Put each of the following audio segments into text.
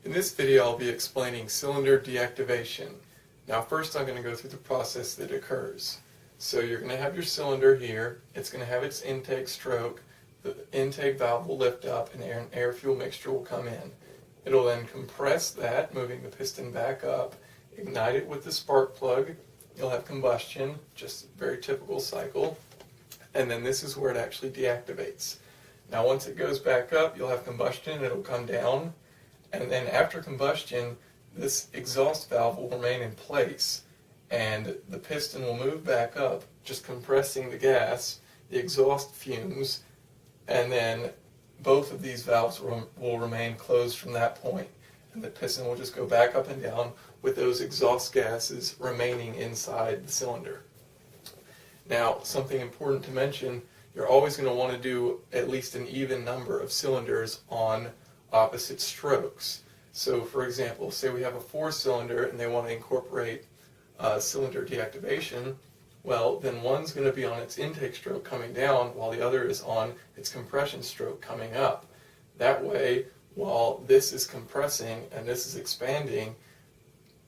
In this video I'll be explaining cylinder deactivation. Now first I'm going to go through the process that occurs. So you're going to have your cylinder here, it's going to have its intake stroke, the intake valve will lift up and an air-fuel mixture will come in. It'll then compress that, moving the piston back up, ignite it with the spark plug, you'll have combustion, just a very typical cycle, and then this is where it actually deactivates. Now once it goes back up, you'll have combustion, it'll come down, and then after combustion, this exhaust valve will remain in place, and the piston will move back up, just compressing the gas, the exhaust fumes, and then both of these valves will remain closed from that point, and the piston will just go back up and down with those exhaust gases remaining inside the cylinder. Now, something important to mention, you're always going to want to do at least an even number of cylinders on opposite strokes. So for example, say we have a 4-cylinder and they want to incorporate cylinder deactivation, well then one's going to be on its intake stroke coming down while the other is on its compression stroke coming up. That way, while this is compressing and this is expanding,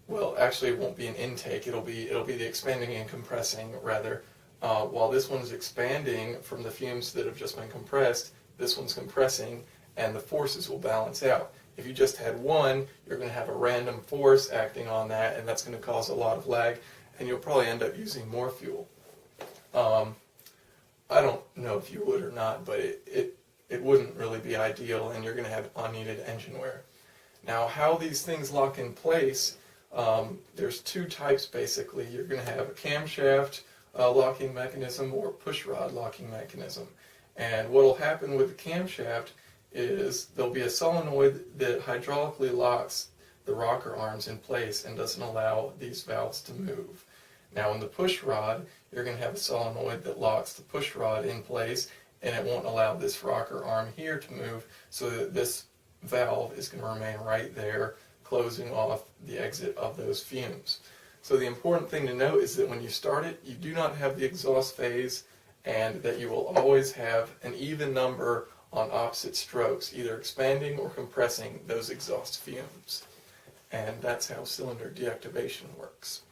well actually it won't be an intake, it'll be the expanding and compressing rather. While this one's expanding from the fumes that have just been compressed, this one's compressing and the forces will balance out. If you just had one, you're going to have a random force acting on that, and that's going to cause a lot of lag, and you'll probably end up using more fuel. I don't know if you would or not, but it wouldn't really be ideal, and you're going to have unneeded engine wear. Now, how these things lock in place, there's two types basically. You're going to have a camshaft locking mechanism or push rod locking mechanism. And what will happen with the camshaft is there'll be a solenoid that hydraulically locks the rocker arms in place and doesn't allow these valves to move. Now in the push rod, you're going to have a solenoid that locks the push rod in place and it won't allow this rocker arm here to move, so that this valve is going to remain right there, closing off the exit of those fumes. So the important thing to note is that when you start it, you do not have the exhaust phase, and that you will always have an even number on opposite strokes, either expanding or compressing those exhaust fumes. And that's how cylinder deactivation works.